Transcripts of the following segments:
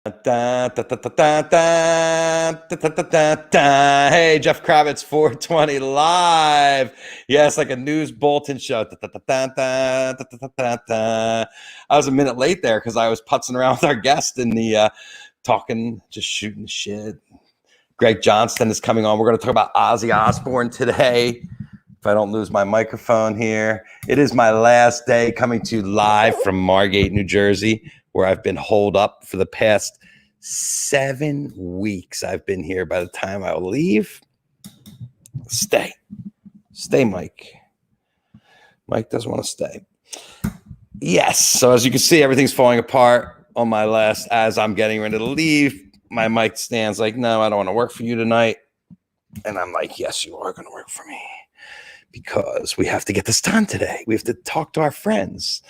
Hey, Jeff Kravitz, 420 live. Yes, like a news bulletin show. I was a minute late there because I was putzing around with our guest in the talking, just shooting shit. Greg Johnston is coming on. We're going to talk about Ozzy Osbourne today. If I don't lose my microphone here, it is my last day coming to you live from Margate, New Jersey, where I've been holed up for the past 7 weeks. I've been here. By the time I will leave, stay, Mike. Mike doesn't want to stay. Yes. So as you can see, everything's falling apart on my last. As I'm getting ready to leave, my mic stands like, no, I don't want to work for you tonight. And I'm like, yes, you are going to work for me. Because we have to get this done today. We have to talk to our friends.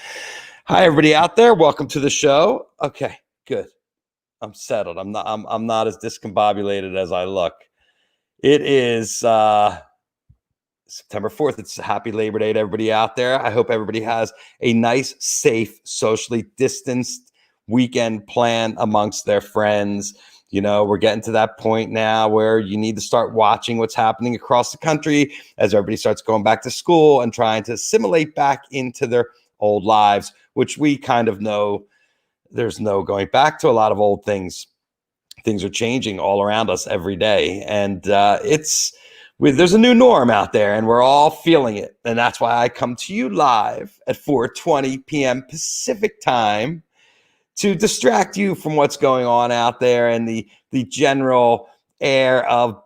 Hi, everybody out there. Welcome to the show. Okay, good. I'm settled. I'm not as discombobulated as I look. It is September 4th. It's a happy Labor Day to everybody out there. I hope everybody has a nice, safe, socially distanced weekend plan amongst their friends. You know, we're getting to that point now where you need to start watching what's happening across the country as everybody starts going back to school and trying to assimilate back into their old lives, which we kind of know there's no going back to a lot of old things. Things are changing all around us every day. And there's a new norm out there and we're all feeling it. And that's why I come to you live at 4:20 p.m. Pacific time to distract you from what's going on out there and the general air of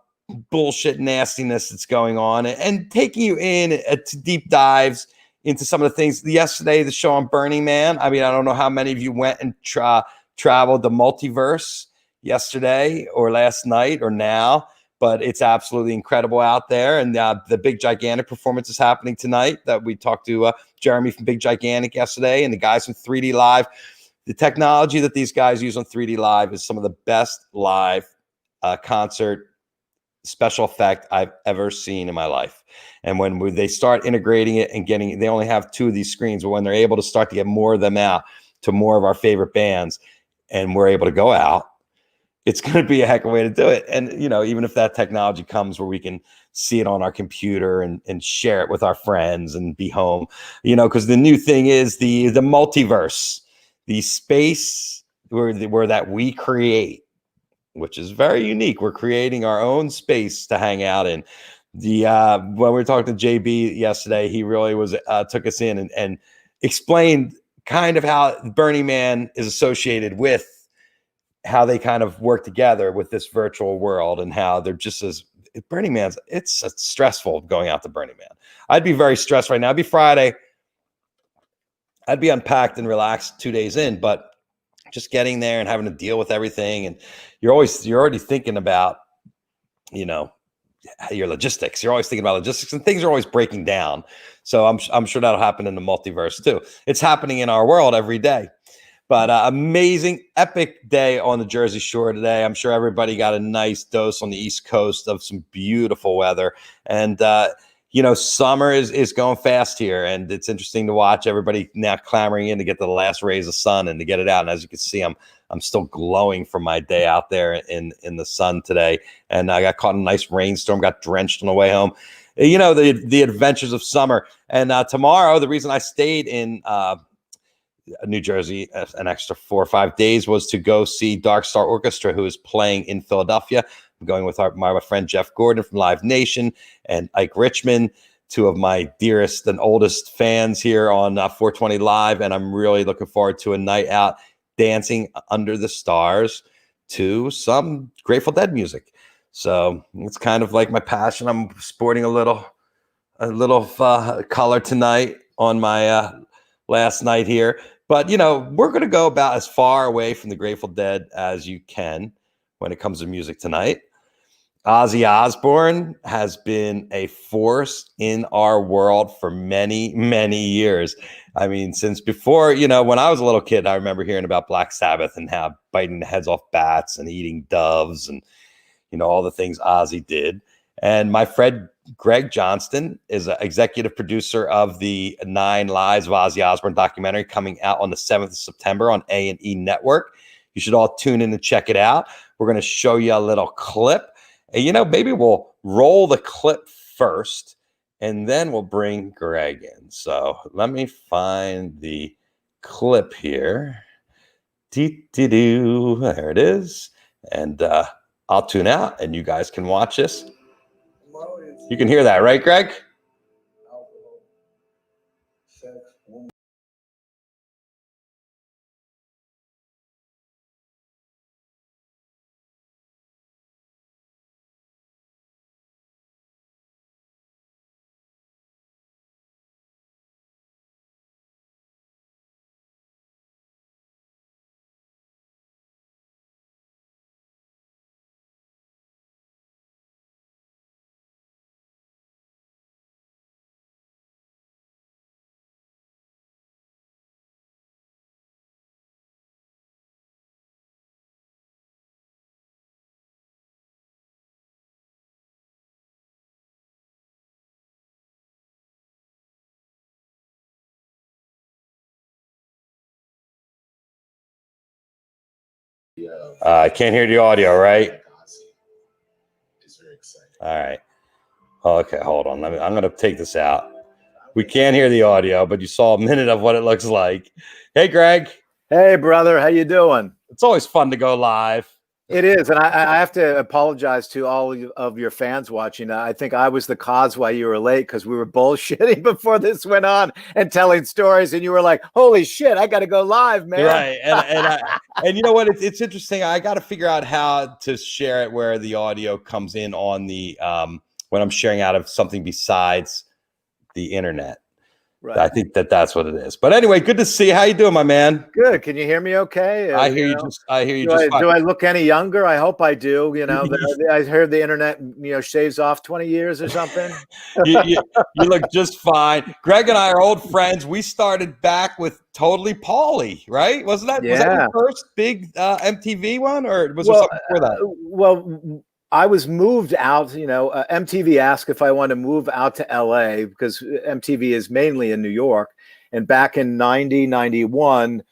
bullshit nastiness that's going on, and taking you in to deep dives into some of the things. Yesterday, the show on Burning Man. I mean, I don't know how many of you went and traveled the multiverse yesterday or last night or now, but it's absolutely incredible out there. And the Big Gigantic performance is happening tonight that we talked to Jeremy from Big Gigantic yesterday and the guys from 3D Live. The technology that these guys use on 3D Live is some of the best live concert special effect I've ever seen in my life. And when they start integrating it and they only have 2 of these screens, but when they're able to start to get more of them out to more of our favorite bands, and we're able to go out, it's going to be a heck of a way to do it. And, you know, even if that technology comes where we can see it on our computer and share it with our friends and be home, you know, because the new thing is the multiverse. The space where that we create, which is very unique. We're creating our own space to hang out in. When we were talking to JB yesterday, he really took us in and explained kind of how Burning Man is associated with how they kind of work together with this virtual world, and how they're just as Burning Man's. It's stressful going out to Burning Man. I'd be very stressed right now. It'd be Friday. I'd be unpacked and relaxed 2 days in, but just getting there and having to deal with everything. And you're already thinking about, you know, your logistics. You're always thinking about logistics, and things are always breaking down. So I'm sure that'll happen in the multiverse too. It's happening in our world every day. But amazing, epic day on the Jersey Shore today. I'm sure everybody got a nice dose on the East Coast of some beautiful weather. And, you know, summer is going fast here, and it's interesting to watch everybody now clamoring in to get the last rays of sun and to get it out. And as you can see, I'm still glowing from my day out there in the sun today. And I got caught in a nice rainstorm, got drenched on the way home. You know, the adventures of summer. And tomorrow, the reason I stayed in New Jersey an extra 4 or 5 days was to go see Dark Star Orchestra, who is playing in Philadelphia. I'm going with my friend Jeff Gordon from Live Nation and Ike Richmond, 2 of my dearest and oldest fans here on 420 Live. And I'm really looking forward to a night out dancing under the stars to some Grateful Dead music. So it's kind of like my passion. I'm sporting a little color tonight on my last night here. But, you know, we're going to go about as far away from the Grateful Dead as you can when it comes to music tonight. Ozzy Osbourne has been a force in our world for many, many years. I mean, since before, you know, when I was a little kid, I remember hearing about Black Sabbath and how biting the heads off bats and eating doves and, you know, all the things Ozzy did. And my friend Greg Johnston is an executive producer of the 9 Lives of Ozzy Osbourne documentary coming out on the 7th of September on A&E Network. You should all tune in and check it out. We're going to show you a little clip. And, you know, maybe we'll roll the clip first, and then we'll bring Greg in. So let me find the clip here. There it is. And I'll tune out, and you guys can watch this. You can hear that, right, Greg? I can't hear the audio, right? All right. Okay, hold on. I'm going to take this out. We can't hear the audio, but you saw a minute of what it looks like. Hey, Greg. Hey, brother. How you doing? It's always fun to go live. It is. And I have to apologize to all of your fans watching. I think I was the cause why you were late, because we were bullshitting before this went on and telling stories. And you were like, holy shit, I got to go live, man. Right. And you know what? It's interesting. I got to figure out how to share it where the audio comes in on the when I'm sharing out of something besides the internet. Right. I think that's what it is. But anyway, good to see you. How you doing, my man? Good. Can you hear me okay? I hear you. I hear you. Do I look any younger? I hope I do. You know, I heard the internet, shaves off 20 years or something. you look just fine. Greg and I are old friends. We started back with Totally Pauly, right? Wasn't that? Yeah. Was that your first big MTV one, or was there something before that? Well, I was moved out, MTV asked if I wanted to move out to LA, because MTV is mainly in New York. And back in 91,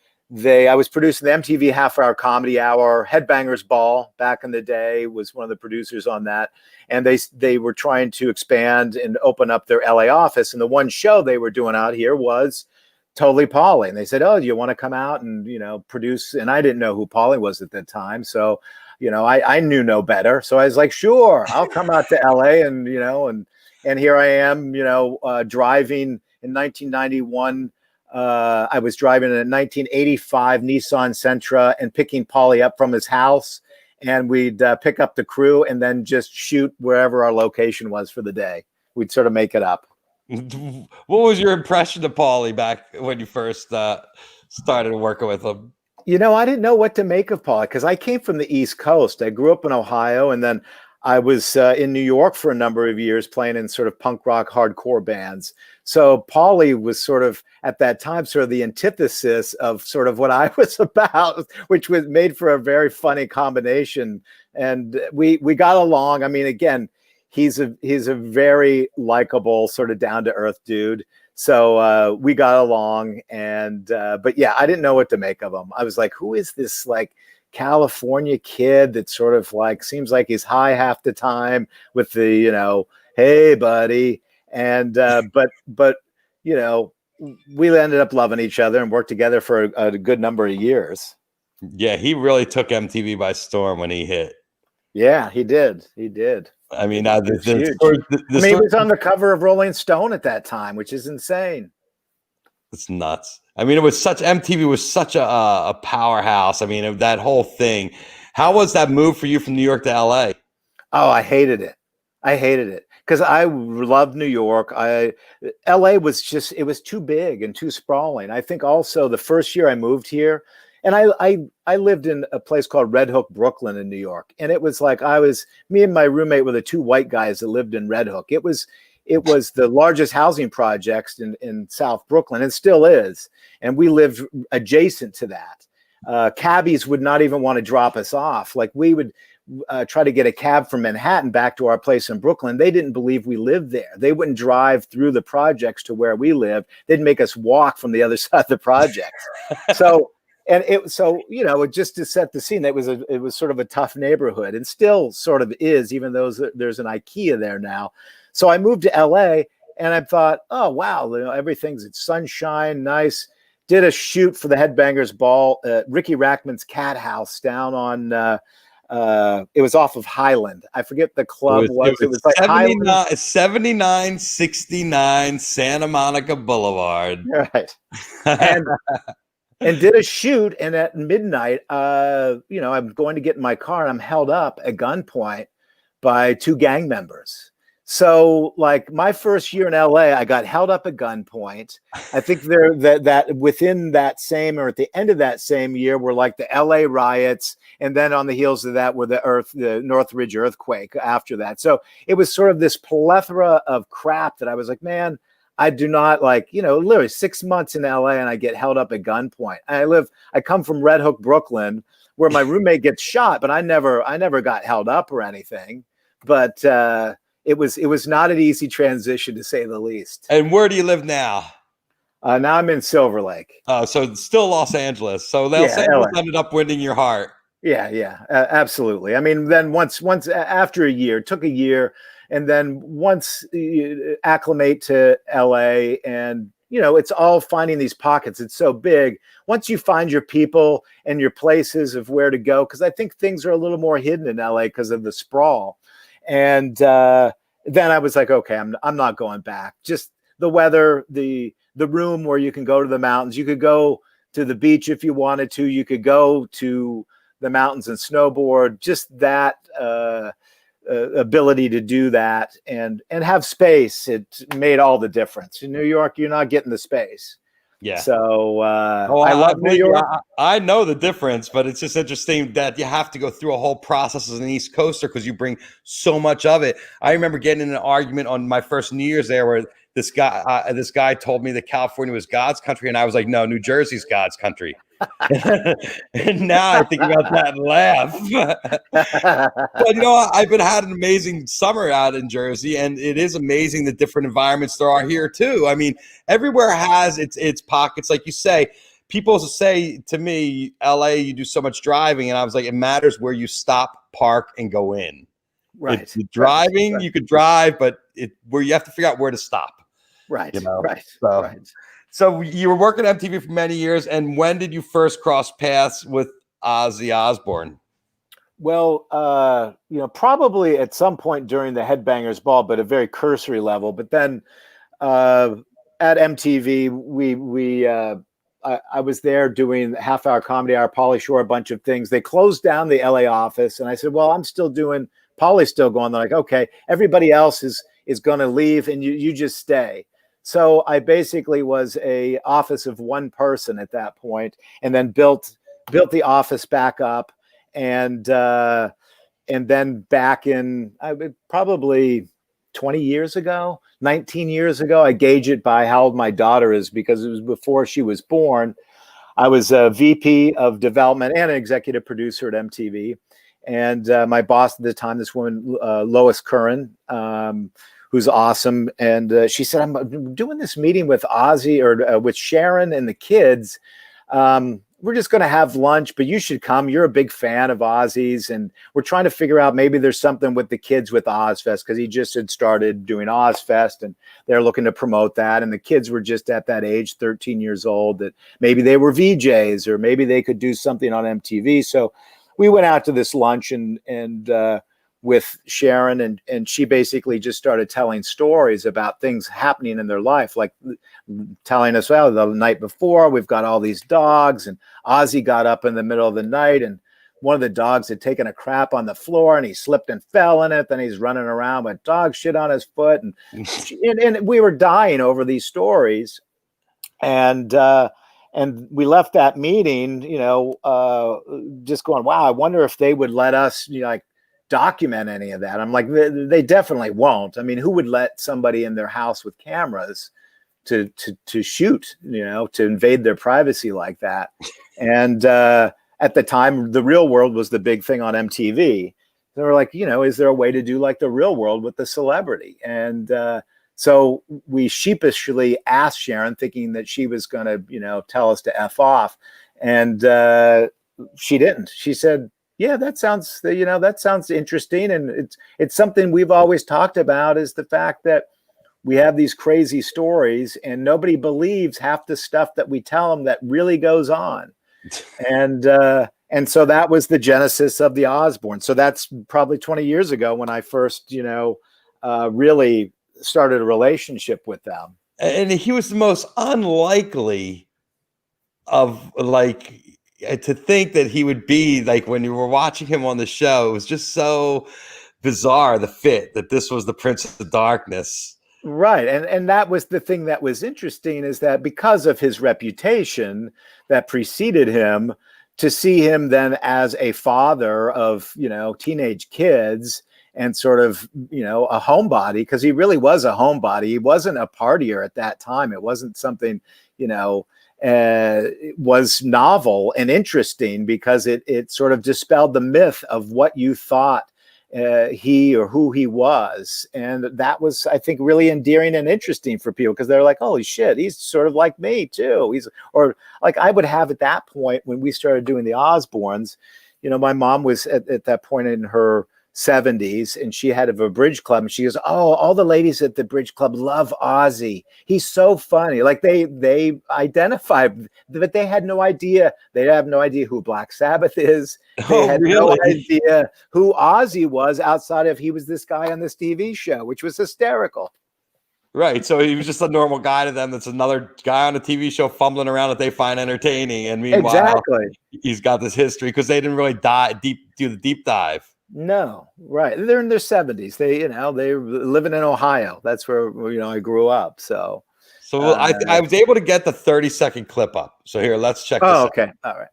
I was producing the MTV half-hour comedy hour. Headbangers Ball back in the day was one of the producers on that. And they were trying to expand and open up their LA office. And the one show they were doing out here was Totally Pauly. And they said, oh, do you want to come out and, produce? And I didn't know who Pauly was at the time. So I knew no better. So I was like, sure, I'll come out to LA and here I am, driving in 1991. I was driving in a 1985 Nissan Sentra and picking Pauly up from his house. And we'd pick up the crew and then just shoot wherever our location was for the day. We'd sort of make it up. What was your impression of Pauly back when you first started working with him? I didn't know what to make of Pauly, because I came from the East Coast. I grew up in Ohio, and then I was in New York for a number of years playing in sort of punk rock hardcore bands. So Pauly was sort of, at that time, sort of the antithesis of sort of what I was about, which was made for a very funny combination. And we got along. I mean, again, he's a very likable, sort of down-to-earth dude. So we got along, and but yeah, I didn't know what to make of him. I was like, who is this like California kid that sort of like seems like he's high half the time with the, hey buddy. And but we ended up loving each other and worked together for a good number of years. Yeah, he really took MTV by storm when he hit. Yeah, he did. He did. I mean, he was on the cover of Rolling Stone at that time, which is insane. It's nuts. I mean, MTV was such a powerhouse. I mean, that whole thing. How was that move for you from New York to LA? Oh, I hated it. Because I loved New York. LA was it was too big and too sprawling. I think also the first year I moved here, and I lived in a place called Red Hook, Brooklyn in New York. And it was like me and my roommate were the two white guys that lived in Red Hook. It was the largest housing projects in South Brooklyn, and still is. And we lived adjacent to that. Cabbies would not even want to drop us off. Like we would try to get a cab from Manhattan back to our place in Brooklyn. They didn't believe we lived there. They wouldn't drive through the projects to where we lived. They'd make us walk from the other side of the project. So And it just to set the scene, it was sort of a tough neighborhood, and still sort of is, even though there's an IKEA there now. So I moved to LA, and I thought, oh wow, everything's sunshine, nice. Did a shoot for the Headbangers Ball, Ricky Rackman's Cat House down on it was off of Highland. I forget the club was. It was like 7969 Santa Monica Boulevard. Right. And did a shoot, and at midnight, I'm going to get in my car, and I'm held up at gunpoint by two gang members. So, like, my first year in LA, I got held up at gunpoint. I think that within that same, or at the end of that same year, were like the LA riots, and then on the heels of that were the Northridge earthquake after that. So it was sort of this plethora of crap that I was like, man, I do not literally 6 months in LA and I get held up at gunpoint. I come from Red Hook, Brooklyn, where my roommate gets shot, but I never got held up or anything. But it was not an easy transition, to say the least. And where do you live now? Now I'm in Silver Lake. Oh, so it's still Los Angeles. So Los Angeles ended up winning your heart. Yeah, absolutely. I mean, then once after a year, it took a year. And then once you acclimate to LA, and it's all finding these pockets. It's so big. Once you find your people and your places of where to go, because I think things are a little more hidden in LA because of the sprawl. And then I was like, okay, I'm not going back. Just the weather, the room where you can go to the mountains. You could go to the beach if you wanted to. You could go to the mountains and snowboard. Just that. Ability to do that and have space, it made all the difference. In New York, you're not getting the space. Yeah. So I love New York. I know the difference, but it's just interesting that you have to go through a whole process as an East Coaster because you bring so much of it. I remember getting in an argument on my first New Year's there where this guy told me that California was God's country, and I was like, no, New Jersey's God's country. And now I think about that and laugh. But I've had an amazing summer out in Jersey, and it is amazing the different environments there are here too. I mean, everywhere has its pockets, like you say. People say to me, LA, you do so much driving, and I was like, it matters where you stop, park, and go in. Right. It's driving, right. You could drive, but where you have to figure out where to stop. Right. Right. So you were working at MTV for many years, and when did you first cross paths with Ozzy Osbourne? Well, probably at some point during the Headbangers Ball, but a very cursory level. But then at MTV, I was there doing half-hour comedy hour, Pauly Shore, a bunch of things. They closed down the LA office, and I said, well, I'm still doing, Pauly's still going. They're like, okay, everybody else is going to leave, and you just stay. So I basically was a office of one person at that point, and then built the office back up, and then back in probably 20 years ago, 19 years ago, I gauge it by how old my daughter is because it was before she was born. I was a VP of development and an executive producer at MTV, and my boss at the time, this woman Lois Curran. Who's awesome. And she said, I'm doing this meeting with Ozzy or with Sharon and the kids. We're just going to have lunch, but you should come. You're a big fan of Ozzy's. And we're trying to figure out maybe there's something with the kids with Ozfest because he just had started doing Ozfest and they're looking to promote that. And the kids were just at that age, 13 years old, that maybe they were VJs or maybe they could do something on MTV. So we went out to this lunch and with Sharon, and she basically just started telling stories about things happening in their life, like telling us, well, the night before we've got all these dogs, and Ozzy got up in the middle of the night, and one of the dogs had taken a crap on the floor, and he slipped and fell in it. Then he's running around with dog shit on his foot, and we were dying over these stories, and we left that meeting, just going, wow, I wonder if they would let us, document any of that. I'm like, they definitely won't. I mean, who would let somebody in their house with cameras to shoot, to invade their privacy like that? And at the time, The Real World was the big thing on MTV. They were like, is there a way to do like The Real World with the celebrity? And so we sheepishly asked Sharon, thinking that she was going to, tell us to F off. And she didn't. She said, yeah, that sounds, that sounds interesting. And it's something we've always talked about, is the fact that we have these crazy stories and nobody believes half the stuff that we tell them that really goes on. And so that was the genesis of the Osbournes. So that's probably 20 years ago when I first, really started a relationship with them. And he was the most unlikely of, like, to think that he would be like, when you were watching him on the show, it was just so bizarre, the fit, that this was the Prince of Darkness. Right. And that was the thing that was interesting, is that because of his reputation that preceded him, to see him then as a father of, teenage kids, and sort of, a homebody, because he really was a homebody. He wasn't a partier at that time. It wasn't something, it was novel and interesting, because it sort of dispelled the myth of what you thought he or who he was. And that was, I think, really endearing and interesting for people, because they're like, holy shit, he's sort of like me too. Or like I would have at that point when we started doing the Osbournes, my mom was at that point in her 70s, and she had a bridge club, and she goes, oh, all the ladies at the bridge club love Ozzy. He's so funny. Like they identified, but they had no idea. They have no idea who Black Sabbath is. They had no idea who Ozzy was, outside of he was this guy on this TV show, which was hysterical. Right. So he was just a normal guy to them. That's another guy on a TV show fumbling around that they find entertaining. And meanwhile, he's got this history, because they didn't really do the deep dive. No, right. They're in their 70s. They're living in Ohio. That's where, I grew up. So I was able to get the 30-second clip up. So here, let's check this out. Okay. All right.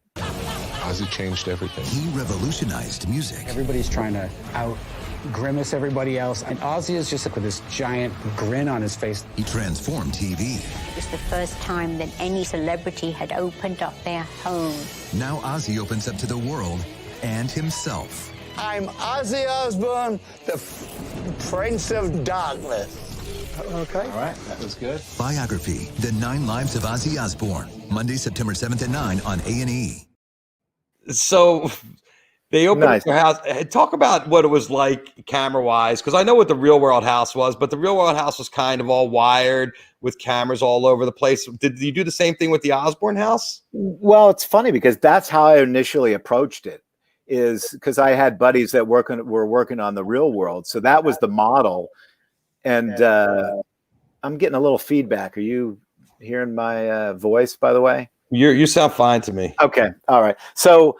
Ozzy changed everything. He revolutionized music. Everybody's trying to grimace everybody else. And Ozzy is just with this giant grin on his face. He transformed TV. It was the first time that any celebrity had opened up their home. Now Ozzy opens up to the world and himself. I'm Ozzy Osbourne, the Prince of Darkness. Okay. All right, that was good. Biography: The 9 Lives of Ozzy Osbourne. Monday, September 7th at 9 on A&E. So they opened up their house. Talk about what it was like camera-wise, because I know what the Real World house was, but the Real World house was kind of all wired with cameras all over the place. Did you do the same thing with the Osbourne house? Well, it's funny, because that's how I initially approached it. Is because I had buddies that were working on the Real World, so that was the model. And I'm getting a little feedback. Are you hearing my voice, by the way? You sound fine to me. Okay, all right. So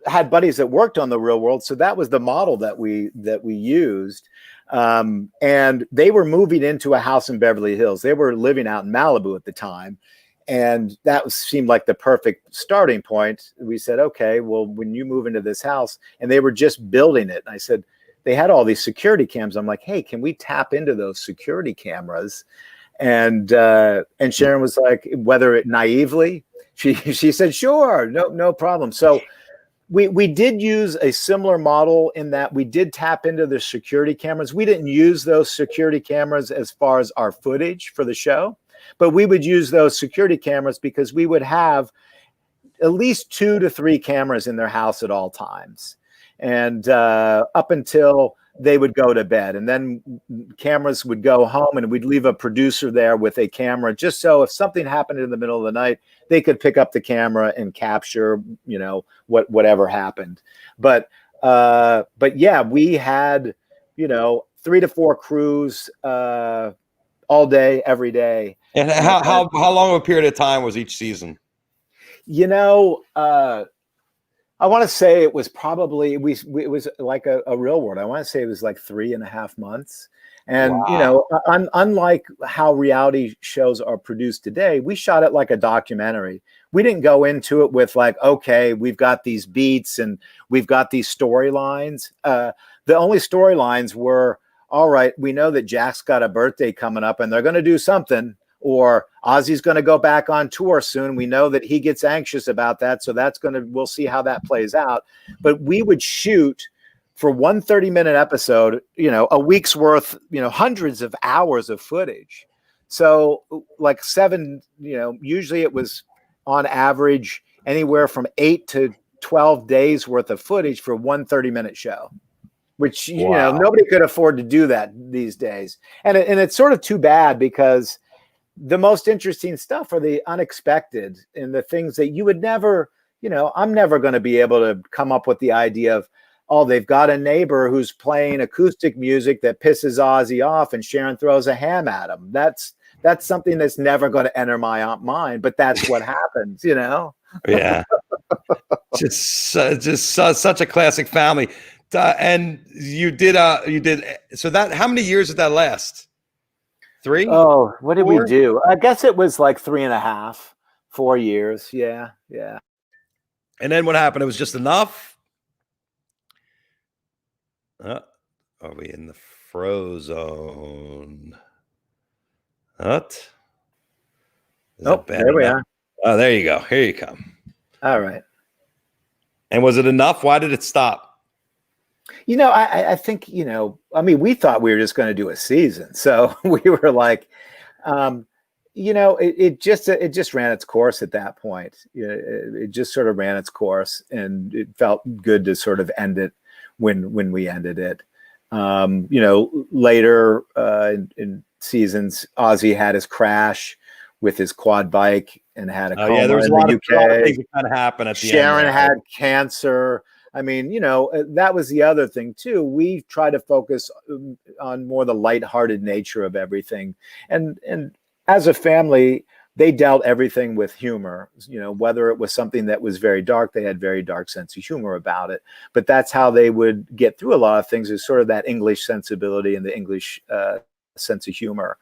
I had buddies that worked on the Real World, so that was the model that we used. And they were moving into a house in Beverly Hills. They were living out in Malibu at the time. And that seemed like the perfect starting point. We said, okay, well, when you move into this house, and they were just building it. And I said, they had all these security cams. I'm like, hey, can we tap into those security cameras? And Sharon was like, whether it naively, she said, sure, no problem. So we did use a similar model in that we did tap into the security cameras. We didn't use those security cameras as far as our footage for the show. But we would use those security cameras because we would have at least 2 to 3 cameras in their house at all times. And up until they would go to bed. And then cameras would go home, and we'd leave a producer there with a camera, just so if something happened in the middle of the night, they could pick up the camera and capture, whatever happened. But yeah, we had, 3 to 4 crews all day, every day. And how long of a period of time was each season? I want to say it was probably, it was like a Real World. I want to say it was like 3.5 months. And, wow. Unlike how reality shows are produced today, we shot it like a documentary. We didn't go into it with like, okay, we've got these beats and we've got these storylines. The only storylines were, all right, we know that Jack's got a birthday coming up and they're going to do something, or Ozzy's going to go back on tour soon. We know that he gets anxious about that. So we'll see how that plays out. But we would shoot for one 30-minute episode, a week's worth, hundreds of hours of footage. So like 7, usually it was on average anywhere from 8 to 12 days worth of footage for one 30-minute show, which, you know, nobody could afford to do that these days. And it's sort of too bad, because the most interesting stuff are the unexpected and the things that you would never, you know, I'm never going to be able to come up with the idea of, oh, they've got a neighbor who's playing acoustic music that pisses Ozzy off and Sharon throws a ham at him. That's something that's never going to enter my mind, but that's what happens, you know? Yeah. just such a classic family. And you did, so that, how many years did that last? 3? Oh, what did 4? we do? I guess it was like 3.5, 4 years. Yeah. Yeah. And then what happened? It was just enough. Are we in the Frozone? What? Oh, there we are. Oh, there you go. Here you come. All right. And was it enough? Why did it stop? You know, I think, you know, I mean, we thought we were just going to do a season. So we were like, you know, it just ran its course at that point. You know, it just sort of ran its course, and it felt good to sort of end it when we ended it. You know, later in seasons, Ozzy had his crash with his quad bike and had a coma there was in a lot the of UK. things that kind of happened at the end. Sharon had cancer. I mean, you know, that was the other thing too. We try to focus on more the lighthearted nature of everything. And as a family, they dealt everything with humor, you know, whether it was something that was very dark, they had very dark sense of humor about it. But that's how they would get through a lot of things, is sort of that English sensibility and the English sense of humor.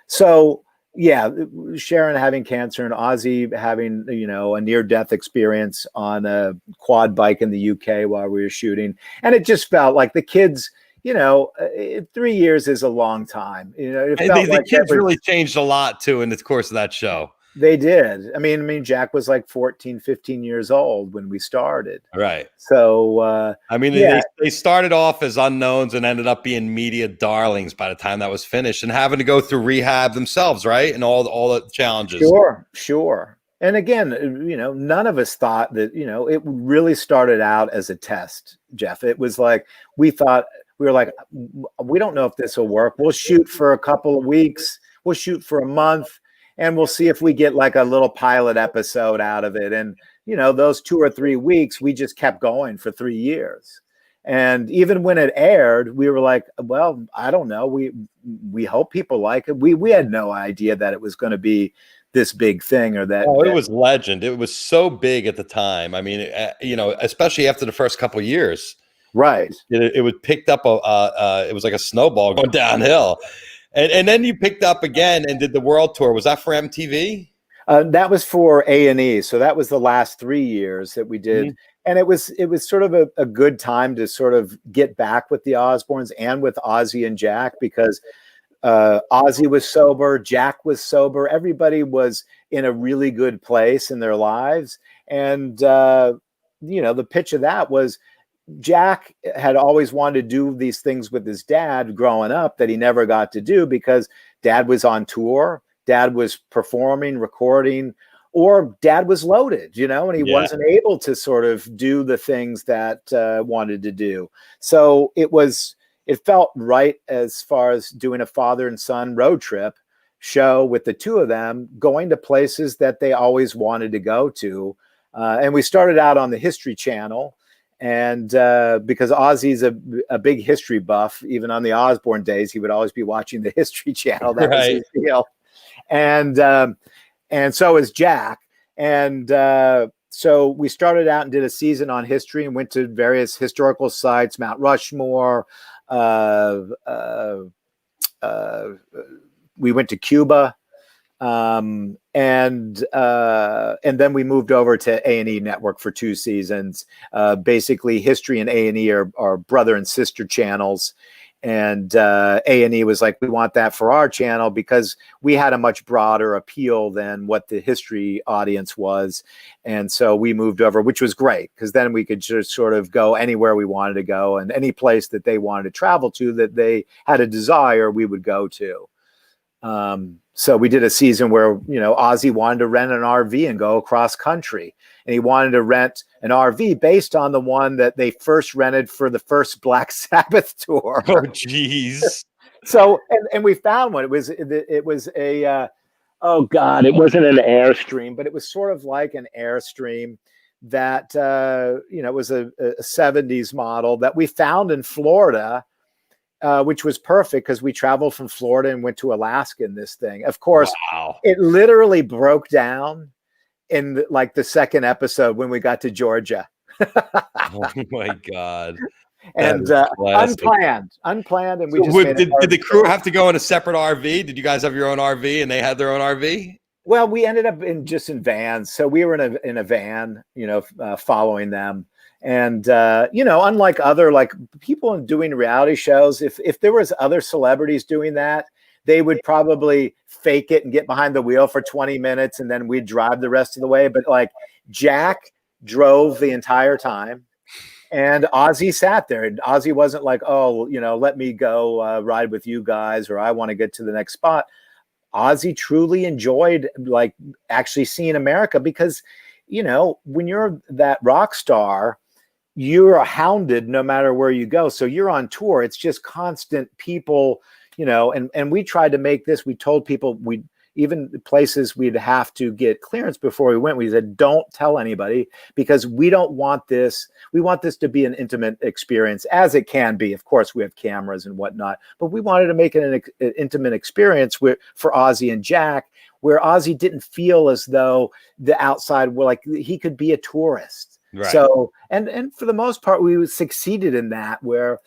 So yeah, Sharon having cancer and Ozzy having, you know, a near-death experience on a quad bike in the UK while we were shooting. And it just felt like the kids, you know, 3 years is a long time. You know, it felt the kids really changed a lot too in the course of that show. They did. I mean, Jack was like 14, 15 years old when we started. Right. So, I mean, yeah. they started off as unknowns and ended up being media darlings by the time that was finished, and having to go through rehab themselves, right? And all the challenges. Sure. And again, you know, none of us thought that, you know, it really started out as a test, Jeff. It was like, we were like, we don't know if this will work. We'll shoot for a couple of weeks. We'll shoot for a month. And we'll see if we get like a little pilot episode out of it. And, you know, those 2 or 3 weeks, we just kept going for 3 years. And even when it aired, we were like, well, I don't know. We hope people like it. We had no idea that it was going to be this big thing, or that. Oh, it was legend. It was so big at the time. I mean, you know, especially after the first couple of years. Right. It was picked up. It was like a snowball going downhill. And then you picked up again and did the world tour. Was that for MTV? That was for A&E. So that was the last 3 years that we did. Mm-hmm. And it was sort of a good time to sort of get back with the Osbournes and with Ozzy and Jack, because Ozzy was sober, Jack was sober. Everybody was in a really good place in their lives. And, you know, the pitch of that was, Jack had always wanted to do these things with his dad growing up that he never got to do, because dad was on tour, dad was performing, recording, or dad was loaded, you know, and he wasn't able to sort of do the things that wanted to do. So it felt right as far as doing a father and son road trip show with the two of them going to places that they always wanted to go to. And we started out on the History Channel. And because Ozzy's a big history buff, even on the Osbourne days, he would always be watching the History Channel. That was his deal. And so is Jack. And so we started out and did a season on history and went to various historical sites, Mount Rushmore. We went to Cuba. And then we moved over to A&E Network for 2 seasons. Basically, History and A&E are brother and sister channels. And A&E was like, we want that for our channel, because we had a much broader appeal than what the history audience was. And so we moved over, which was great, because then we could just sort of go anywhere we wanted to go, and any place that they wanted to travel to that they had a desire, we would go to. So we did a season where, Ozzy wanted to rent an RV and go across country. And he wanted to rent an RV based on the one that they first rented for the first Black Sabbath tour. Oh, jeez. So, and we found one. It was a, oh God, it wasn't an Airstream, but it was sort of like an Airstream that, it was a 70s model that we found in Florida, which was perfect because we traveled from Florida and went to Alaska in this thing. Of course, Wow. It literally broke down in the second episode when we got to Georgia. Oh my God. And unplanned. And we just did the crew have to go in a separate RV? Did you guys have your own RV and they had their own RV? Well, we ended up in vans. So we were in a van, following them. And, unlike other people doing reality shows, if there was other celebrities doing that, they would probably fake it and get behind the wheel for 20 minutes and then we'd drive the rest of the way. But Jack drove the entire time and Ozzy sat there, and Ozzy wasn't like, oh, let me go ride with you guys, or I want to get to the next spot. Ozzy truly enjoyed actually seeing America because, when you're that rock star, you're hounded no matter where you go. So you're on tour. It's just constant people, and we tried to make this. We told people even places we'd have to get clearance before we went. We said, don't tell anybody because we don't want this. We want this to be an intimate experience as it can be. Of course, we have cameras and whatnot, but we wanted to make it an intimate experience for Ozzy and Jack, where Ozzy didn't feel as though the outside were he could be a tourist. Right. So, and for the most part, we succeeded in that where,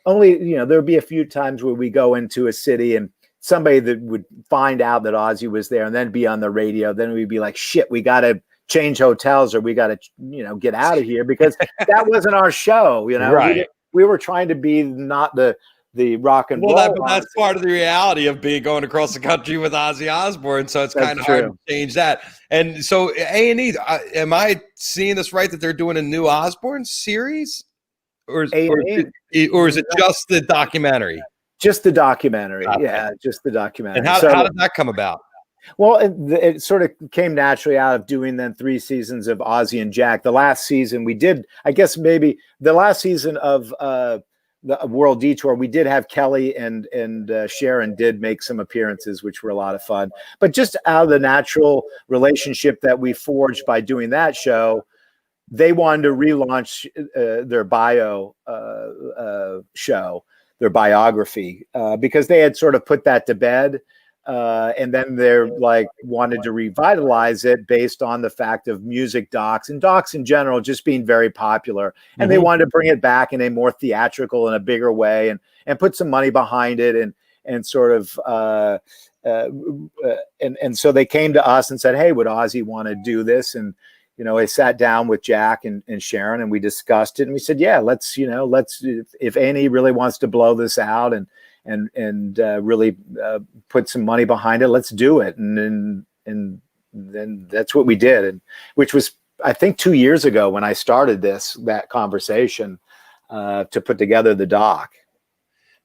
only, there'd be a few times where we go into a city and somebody that would find out that Ozzy was there and then be on the radio. Then we'd be like, shit, we got to change hotels or we got to, get out of here because that wasn't our show. Right. We were trying to be not the rock and roll. That's part of the reality of going across the country with Ozzy Osbourne. So it's kind of hard to change that. And so A&E, am I seeing this right that they're doing a new Osbourne series, or is it just the documentary? Just the documentary. Okay. Yeah, just the documentary. And how did that come about? Well, it sort of came naturally out of doing then 3 seasons of Ozzy and Jack. The last season we did, I guess maybe the last season of the World Detour, we did have Kelly and Sharon did make some appearances, which were a lot of fun. But just out of the natural relationship that we forged by doing that show, they wanted to relaunch their show, their biography, because they had sort of put that to bed. And then they're wanted to revitalize it based on the fact of music docs and docs in general just being very popular. And they wanted to bring it back in a more theatrical and a bigger way and put some money behind it and sort of and so they came to us and said, hey, would Ozzy want to do this? And I sat down with Jack and Sharon and we discussed it and we said, yeah, let's if Annie really wants to blow this out and really put some money behind it, let's do it. And then that's what we did. And which was, I think 2 years ago when I started that conversation to put together the doc.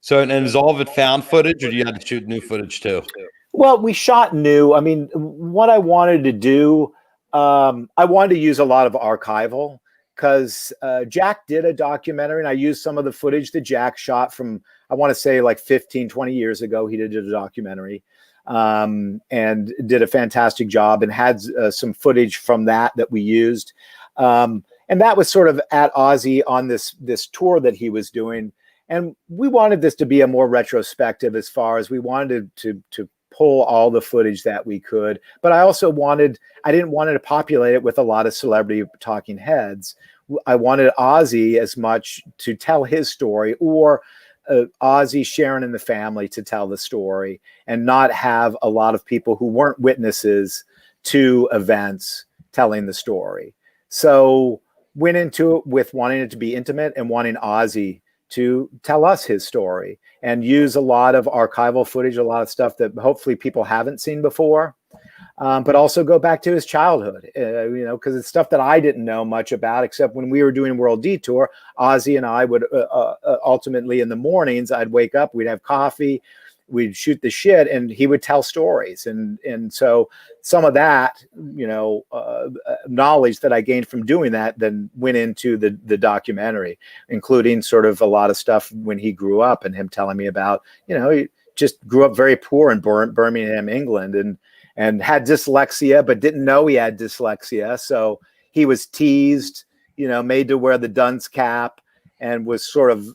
So, and is all of it found footage or do you have to shoot new footage too? Well, we shot new. I mean, what I wanted to do, I wanted to use a lot of archival because Jack did a documentary and I used some of the footage that Jack shot from, I want to say 15, 20 years ago. He did a documentary and did a fantastic job and had some footage from that we used. And that was sort of at Ozzy on this tour that he was doing. And we wanted this to be a more retrospective as far as we wanted to pull all the footage that we could. But I also I didn't want to populate it with a lot of celebrity talking heads. I wanted Ozzy as much to tell his story or Ozzy, Sharon, and the family to tell the story and not have a lot of people who weren't witnesses to events telling the story. So went into it with wanting it to be intimate and wanting Ozzy to tell us his story and use a lot of archival footage, a lot of stuff that hopefully people haven't seen before, but also go back to his childhood, because it's stuff that I didn't know much about, except when we were doing World Detour, Ozzy and I would ultimately in the mornings, I'd wake up, we'd have coffee we'd shoot the shit, and he would tell stories, and so some of that, knowledge that I gained from doing that then went into the documentary, including sort of a lot of stuff when he grew up and him telling me about, he just grew up very poor in Birmingham, England, and had dyslexia, but didn't know he had dyslexia. So he was teased, made to wear the dunce cap, and was sort of,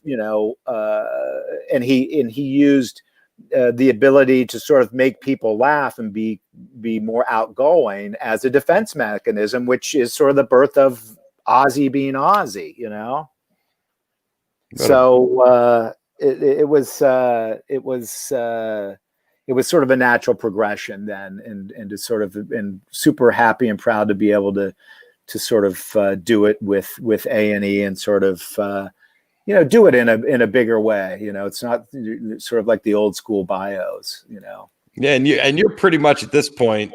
and he used the ability to sort of make people laugh and be more outgoing as a defense mechanism, which is sort of the birth of Ozzy being Ozzy, So it was sort of a natural progression then, and to sort of, and super happy and proud to be able to sort of do it with A&E and sort of do it in a bigger way. It's not sort of like the old school bios. Yeah, and you're pretty much at this point,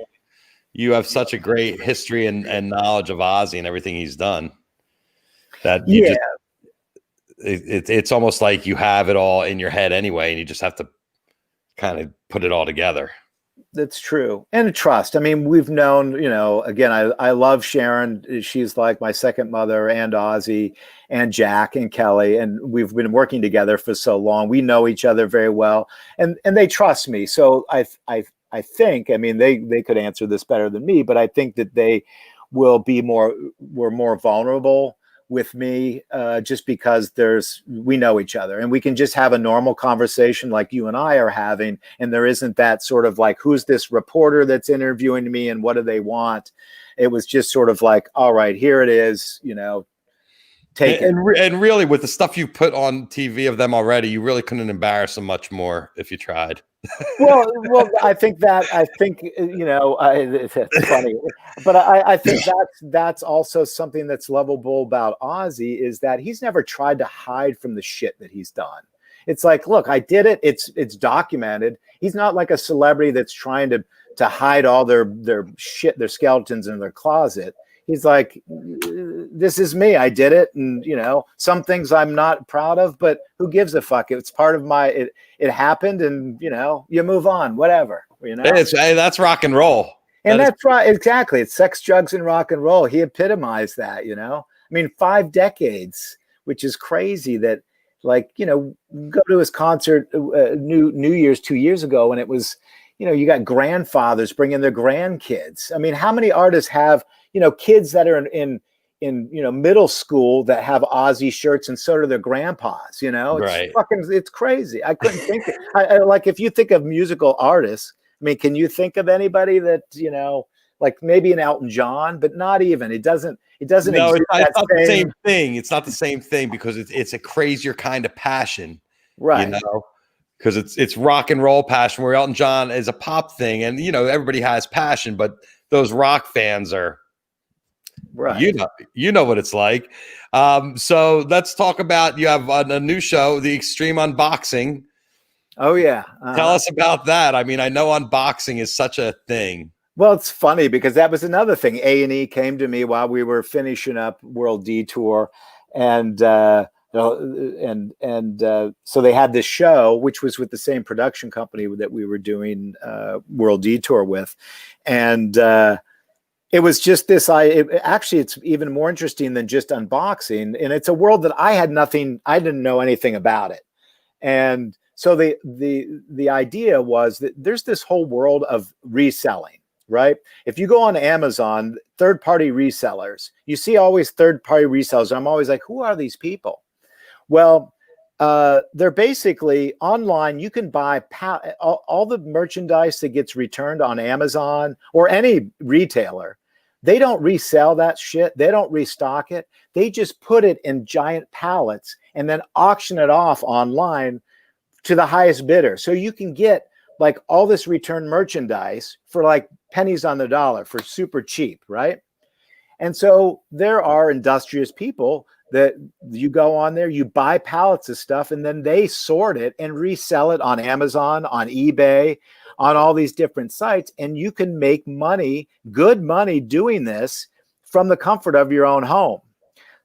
you have such a great history and knowledge of Ozzy and everything he's done that it's almost like you have it all in your head anyway, and you just have to kind of put it all together. That's true. And trust. I mean, we've known, again, I love Sharon. She's like my second mother, and Ozzy and Jack and Kelly. And we've been working together for so long. We know each other very well, and they trust me. So I think, I mean, they could answer this better than me, but I think that they will be more vulnerable with me, just because we know each other, and we can just have a normal conversation like you and I are having, and there isn't that sort of like, who's this reporter that's interviewing me and what do they want? It was just sort of like, all right, here it is, take it. And really, with the stuff you put on TV of them already, you really couldn't embarrass them much more if you tried. well, I think it's funny, but I think that's also something that's lovable about Ozzy, is that he's never tried to hide from the shit that he's done. It's like, look, I did it. It's documented. He's not like a celebrity that's trying to hide all their shit, their skeletons in their closet. He's like, this is me. I did it. And, some things I'm not proud of, but who gives a fuck? It's part of it happened, and, you move on, whatever, Hey, that's rock and roll. And that's right. Exactly. It's sex, drugs, and rock and roll. He epitomized that, I mean, 5 decades, which is crazy that, like, go to his concert, New Year's 2 years ago, and it was, you got grandfathers bringing their grandkids. I mean, how many artists have, kids that are in middle school that have Ozzy shirts, and so do their grandpas, it's right. It's crazy. I couldn't think I like, if you think of musical artists, I mean, can you think of anybody that, like maybe an Elton John, but not even, it doesn't no, it's not the same thing. It's not the same thing, because it's a crazier kind of passion, right? Because it's rock and roll passion, where Elton John is a pop thing, and everybody has passion, but those rock fans are, right. You know what it's like. So let's talk about, you have a new show, The Extreme Unboxing. Oh yeah. Tell us about that. I mean, I know unboxing is such a thing. Well, it's funny because that was another thing. A&E came to me while we were finishing up World Detour, and so they had this show, which was with the same production company that we were doing World Detour with, and it was just this. Actually, it's even more interesting than just unboxing, and it's a world that I didn't know anything about it, and so the idea was that there's this whole world of reselling. Right? If you go on Amazon, third-party resellers, you see always third-party resellers. I'm always like, who are these people? Well, they're basically online. You can buy all the merchandise that gets returned on Amazon or any retailer. They don't resell that shit. They don't restock it. They just put it in giant pallets and then auction it off online to the highest bidder. So you can get like all this return merchandise for like pennies on the dollar, for super cheap, right? And so there are industrious people that you go on there, you buy pallets of stuff, and then they sort it and resell it on Amazon, on eBay, on all these different sites. And you can make money, good money doing this from the comfort of your own home.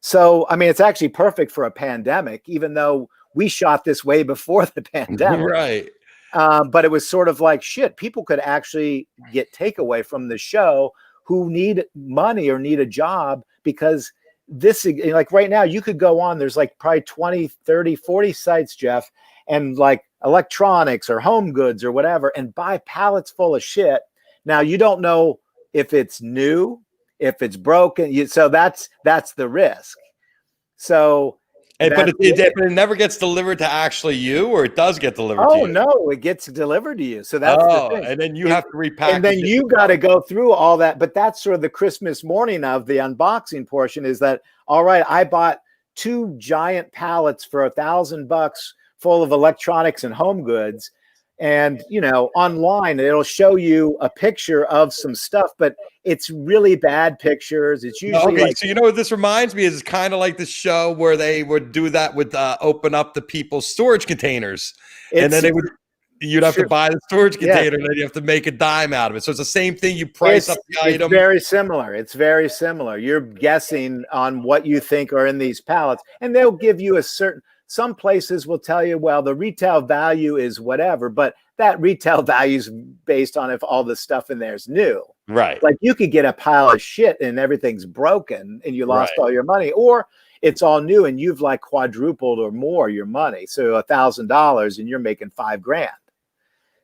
So, I mean, it's actually perfect for a pandemic, even though we shot this way before the pandemic. Right. But it was sort of like, shit, people could actually get takeaway from the show who need money or need a job, because this, like right now, you could go on, there's like probably 20, 30, 40 sites, Jeff, and like electronics or home goods or whatever, and buy pallets full of shit. Now you don't know if it's new, if it's broken. So that's the risk. So, but it never gets delivered to actually you, or it does get delivered to you? Oh, no, it gets delivered to you. So that's the thing. And then you have to repack. And then you got to go through all that. But that's sort of the Christmas morning of the unboxing portion, is that, all right, I bought 2 giant pallets for $1,000 full of electronics and home goods. And, you know, online, it'll show you a picture of some stuff, but it's really bad pictures. It's usually okay. So you know what this reminds me is kind of like the show where they would do that with open up the people's storage containers, and then you'd have to buy the storage container, and then you have to make a dime out of it. So it's the same thing. You price up the item. It's very similar. It's very similar. You're guessing on what you think are in these pallets, and they'll give you some places will tell you, well, the retail value is whatever, but that retail value is based on if all the stuff in there is new. Right. Like you could get a pile of shit and everything's broken and you lost all your money, or it's all new and you've like quadrupled or more your money. So $1,000 and you're making $5,000.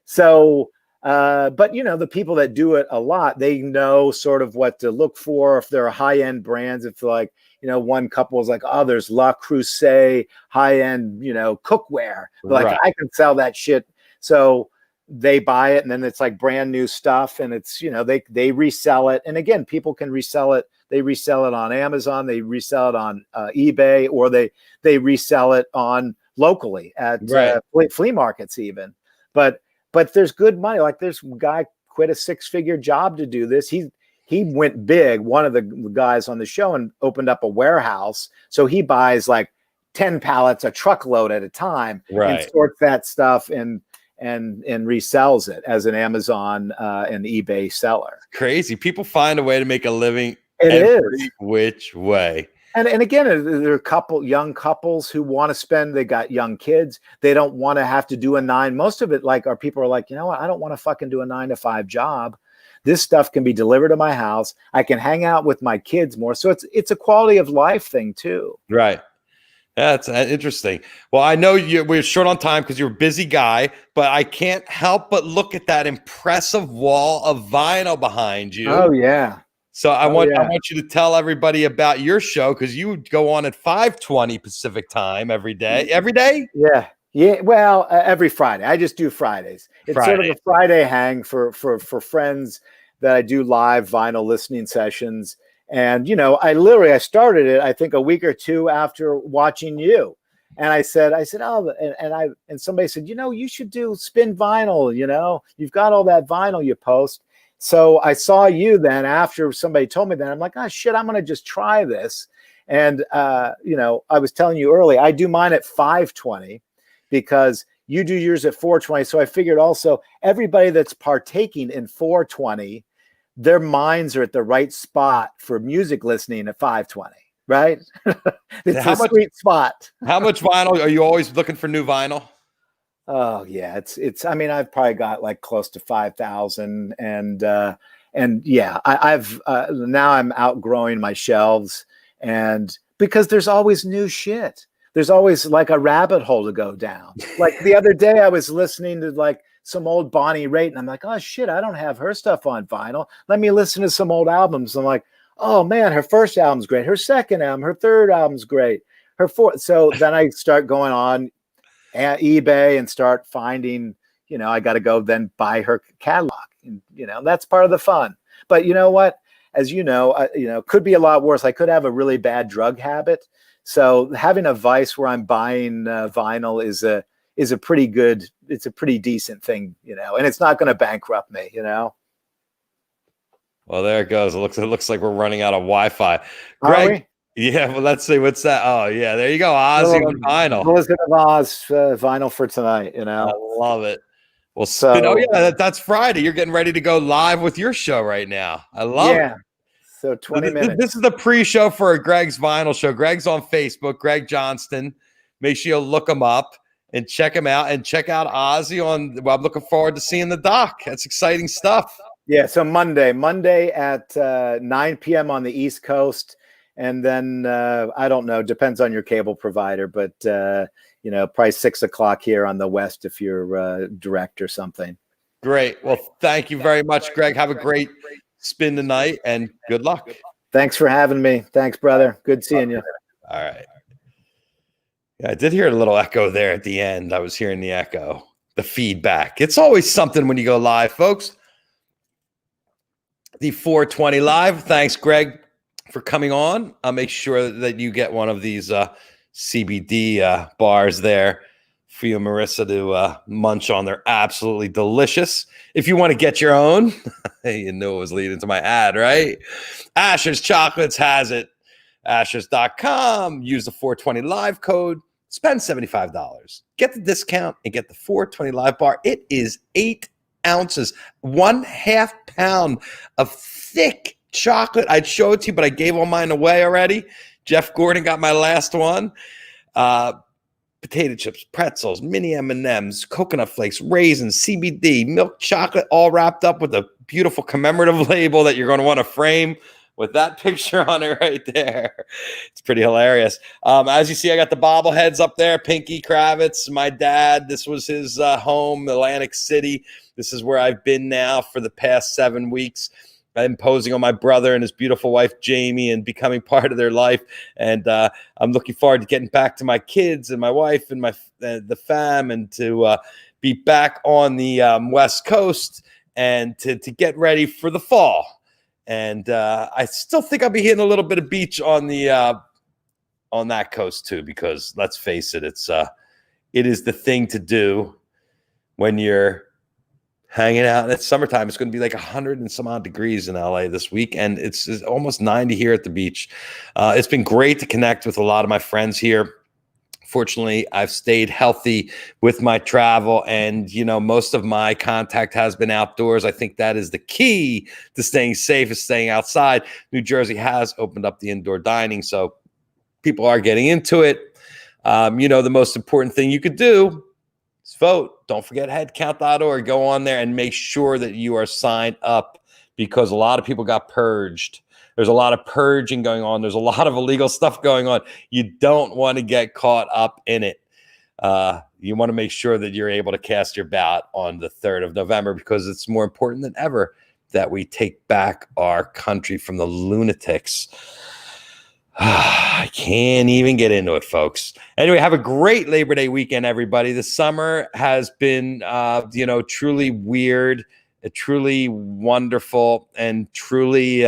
So, but you know, the people that do it a lot, they know sort of what to look for. If there are high-end brands, if like, you know, one couple is like, oh, there's La Creuset high-end, you know, cookware. Like I can sell that shit. So they buy it, and then it's like brand new stuff, and it's, you know, they resell it. And again, people can resell it. They resell it on Amazon. They resell it on eBay, or they resell it on locally at flea markets even. But there's good money. Like there's a guy quit a 6-figure job to do this. He went big, one of the guys on the show, and opened up a warehouse. So he buys like 10 pallets, a truckload at a time, and sorts that stuff and resells it as an Amazon and eBay seller. Crazy. People find a way to make a living which way. And again, there are young couples who want to spend, they got young kids. They don't want to have to do a 9. Most of it, like, are people are like, you know what? I don't want to fucking do a 9-to-5 job. This stuff can be delivered to my house. I can hang out with my kids more. So it's a quality of life thing too. Right. That's interesting. Well, I know we're short on time because you're a busy guy, but I can't help but look at that impressive wall of vinyl behind you. Oh yeah. So I want you to tell everybody about your show, because you go on at 5:20 Pacific time every day. Every day? Yeah. Yeah, well, every Friday. I just do Fridays. It's sort of a Friday hang for friends that I do live vinyl listening sessions. And, you know, I started it, I think, a week or 2 after watching you. And I said, oh, and somebody said, you know, you should do spin vinyl, you know, you've got all that vinyl you post. So I saw you then after somebody told me that. I'm like, oh, shit, I'm going to just try this. And, you know, I was telling you early, I do mine at 5:20. Because you do yours at 4:20. So I figured also everybody that's partaking in 4:20, their minds are at the right spot for music listening at 5:20, right? It's a sweet spot. How much vinyl? Are you always looking for new vinyl? Oh yeah, it's. I mean, I've probably got like close to 5,000, and yeah, I've now I'm outgrowing my shelves, and because there's always new shit. There's always like a rabbit hole to go down. Like the other day I was listening to like some old Bonnie Raitt, and I'm like, oh shit, I don't have her stuff on vinyl. Let me listen to some old albums. I'm like, oh man, her first album's great. Her second album, her third album's great. Her fourth. So then I start going on at eBay and start finding, you know, I got to go then buy her catalog. And, you know, that's part of the fun. But you know what? As you know, could be a lot worse. I could have a really bad drug habit. So having a vice where I'm buying vinyl is a pretty good, it's a pretty decent thing, you know, and it's not going to bankrupt me, you know. Well, there it goes. It looks like we're running out of Wi-Fi. Greg, yeah. Well, let's see. What's that? Oh, yeah. There you go. Ozzy with vinyl. Wizard of Oz vinyl for tonight. You know, I love it. Well, oh yeah, that's Friday. You're getting ready to go live with your show right now. I love it. So 20 minutes. This is the pre-show for Greg's vinyl show. Greg's on Facebook. Greg Johnston. Make sure you look him up. and check him out, and check out Ozzy on. Well, I'm looking forward to seeing the doc. That's exciting stuff. Yeah, so Monday at 9 p.m. on the East Coast, and then I don't know, depends on your cable provider, but probably 6 o'clock here on the West if you're direct or something. Great. Well, thank you very much, Greg. Have a great spin tonight, and good luck. Thanks for having me. Thanks, brother. Good seeing you. All right. Yeah, I did hear a little echo there at the end. I was hearing the echo, the feedback. It's always something when you go live, folks. The 420 Live. Thanks, Greg, for coming on. I'll make sure that you get one of these CBD bars there for you, Marissa, to munch on. They're absolutely delicious. If you want to get your own, you knew it was leading to my ad, right? Asher's Chocolates has it. Ashers.com. Use the 420 Live code. Spend $75. Get the discount and get the 420 Live bar. It is 8 ounces, 1/2 pound of thick chocolate. I'd show it to you, but I gave all mine away already. Jeff Gordon got my last one. Potato chips, pretzels, mini M&Ms, coconut flakes, raisins, CBD, milk chocolate, all wrapped up with a beautiful commemorative label that you're going to want to frame with that picture on it right there. It's pretty hilarious. As you see, I got the bobbleheads up there. Pinky Kravitz, my dad. This was his home, Atlantic City. This is where I've been now for the past 7 weeks. I'm imposing on my brother and his beautiful wife, Jamie, and becoming part of their life. And I'm looking forward to getting back to my kids and my wife and the fam, and to be back on the West Coast and to get ready for the fall. And I still think I'll be hitting a little bit of beach on the on that coast too, because let's face it, it is the thing to do when you're hanging out. It's summertime. It's going to be like 100 and some odd degrees in LA this week, and it's almost 90 here at the beach. It's been great to connect with a lot of my friends here. Fortunately, I've stayed healthy with my travel, and most of my contact has been outdoors. I think that is the key to staying safe, is staying outside. New Jersey has opened up the indoor dining, so people are getting into it. The most important thing you could do is vote. Don't forget headcount.org. Go on there and make sure that you are signed up, because a lot of people got purged. There's a lot of purging going on. There's a lot of illegal stuff going on. You don't want to get caught up in it. You want to make sure that you're able to cast your ballot on the 3rd of November, because it's more important than ever that we take back our country from the lunatics. I can't even get into it, folks. Anyway, have a great Labor Day weekend, everybody. The summer has been, truly weird, truly wonderful, and truly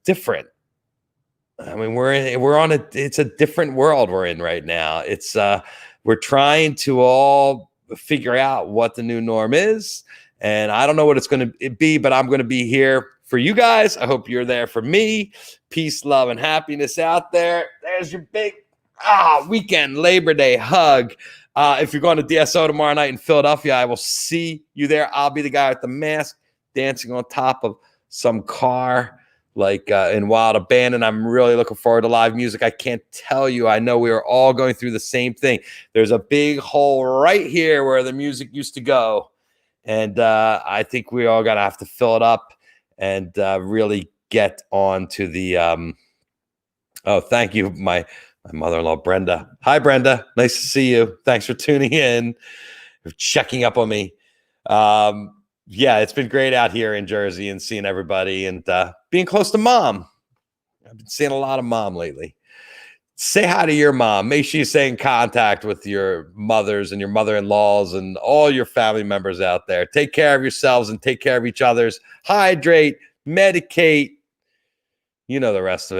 different. I mean, it's a different world we're in right now. We're trying to all figure out what the new norm is, and I don't know what it's going to be, but I'm going to be here for you guys. I hope you're there for me. Peace, love, and happiness out there. There's your big weekend Labor Day hug. If you're going to DSO tomorrow night in Philadelphia, I will see you there. I'll be the guy with the mask dancing on top of some car like in Wild Abandon. I'm really looking forward to live music. I can't tell you. I know we are all going through the same thing. There's a big hole right here where the music used to go. And I think we all got to have to fill it up and really get on to the thank you, my mother-in-law, Brenda. Hi, Brenda. Nice to see you. Thanks for tuning in, for checking up on me. Yeah, it's been great out here in Jersey and seeing everybody and being close to Mom. I've been seeing a lot of Mom lately. Say hi to your mom. Make sure you stay in contact with your mothers and your mother-in-laws and all your family members out there. Take care of yourselves and take care of each other's. Hydrate, medicate. You know the rest of it.